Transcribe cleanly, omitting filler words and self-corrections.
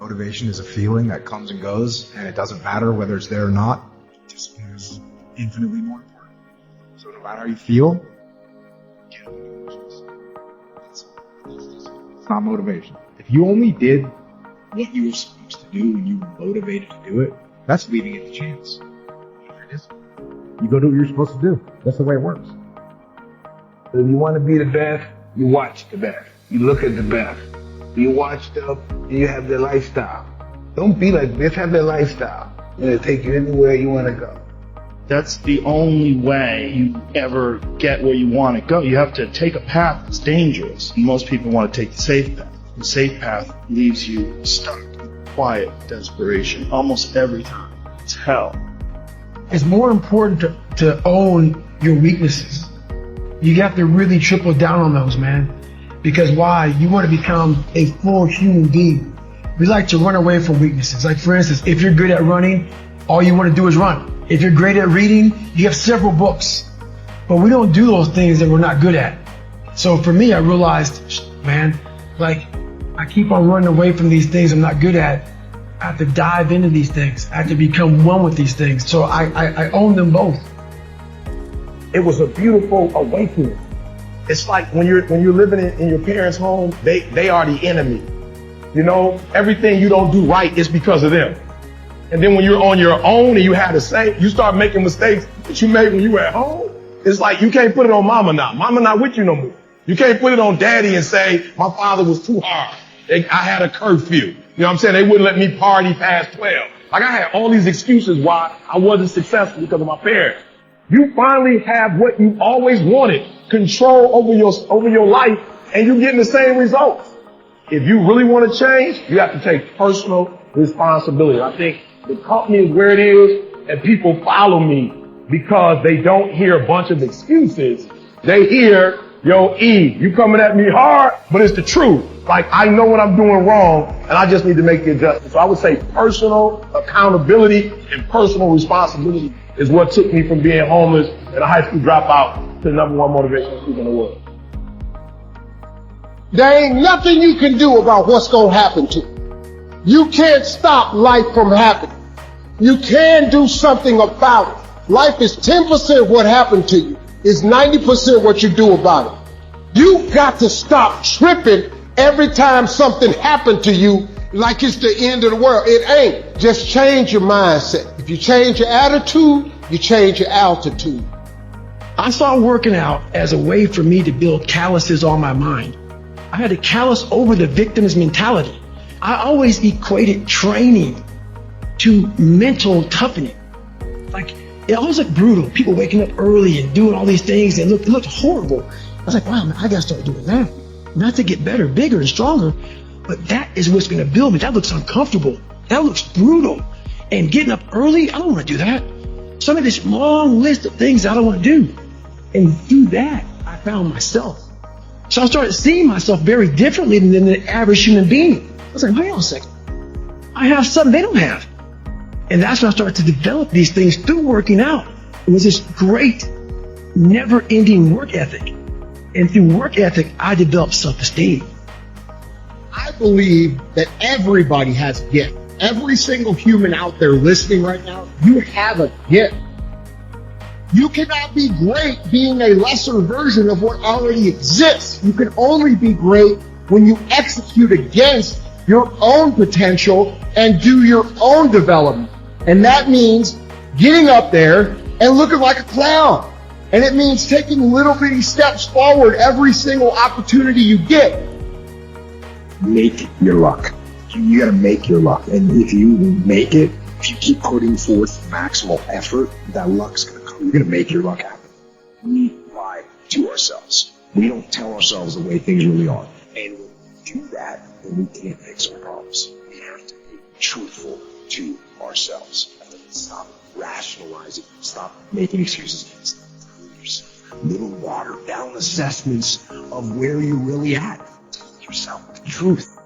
motivation is a feeling that comes and goes, and it doesn't matter whether it's there or not. Discipline is infinitely more important. So no matter how you feel, get up and do it. It's not motivation. If you only did what you were supposed to do and you were motivated to do it, that's leaving it to chance. You go do what you're supposed to do. That's the way it works. If you want to be the best, you watch the best. You look at the best. You watch them and you have their lifestyle. Don't be like this, have their lifestyle. It'll take you anywhere you want to go. That's the only way you ever get where you want to go. You have to take a path that's dangerous. Most people want to take the safe path. The safe path leaves you stuck in quiet desperation almost every time. It's hell. It's more important to own your weaknesses. You have to really triple down on those, man. Because why? You want to become a full human being. We like to run away from weaknesses. Like for instance, if you're good at running, all you want to do is run. If you're great at reading, you have several books. But we don't do those things that we're not good at. So for me, I realized, man, like I keep on running away from these things I'm not good at. I have to dive into these things. I have to become one with these things. So I own them both. It was a beautiful awakening. It's like when you're living in your parents' home, they are the enemy. You know, everything you don't do right is because of them. And then when you're on your own and you have to say, you start making mistakes that you made when you were at home. It's like you can't put it on mama now. Mama not with you no more. You can't put it on daddy and say, my father was too hard. I had a curfew. You know what I'm saying? They wouldn't let me party past 12. Like I had all these excuses why I wasn't successful because of my parents. You finally have what you always wanted, control over your life, and you're getting the same results. If you really want to change, you have to take personal responsibility. I think the company is where it is, and people follow me because they don't hear a bunch of excuses. They hear, yo, E, you coming at me hard, but it's the truth. Like, I know what I'm doing wrong, and I just need to make the adjustment. So I would say personal accountability and personal responsibility is what took me from being homeless and a high school dropout to the #1 motivational speaker in the world. There ain't nothing you can do about what's going to happen to you. You can't stop life from happening. You can do something about it. Life is 10% what happened to you. It's 90% what you do about it. You've got to stop tripping every time something happened to you like it's the end of the world. It ain't. Just change your mindset. If you change your attitude, you change your altitude. I saw working out as a way for me to build calluses on my mind. I had to callous over the victim's mentality. I always equated training to mental toughening. Like, it always looked brutal. People waking up early and doing all these things. It looked horrible. I was like, wow, man, I gotta start doing that. Not to get better, bigger, and stronger, but that is what's gonna build me. That looks uncomfortable. That looks brutal. And getting up early, I don't wanna do that. So I made this long list of things I don't wanna do. And through that, I found myself. So I started seeing myself very differently than the average human being. I was like, wait on a second. I have something they don't have. And that's when I started to develop these things through working out. It was this great, never-ending work ethic. And through work ethic, I developed self-esteem. I believe that everybody has a gift. Every single human out there listening right now, you have a gift. You cannot be great being a lesser version of what already exists. You can only be great when you execute against your own potential and do your own development. And that means getting up there and looking like a clown. And it means taking little bitty steps forward every single opportunity you get. Make your luck. You gotta make your luck. And if you make it, if you keep putting forth maximal effort, that luck's gonna come. You're gonna make your luck happen. We lie to ourselves. We don't tell ourselves the way things really are. And when we do that, then we can't fix our problems. We have to be truthful to ourselves. Stop rationalizing. Stop making excuses. Stop telling yourself little watered down assessments of where you're really at. Tell yourself the truth.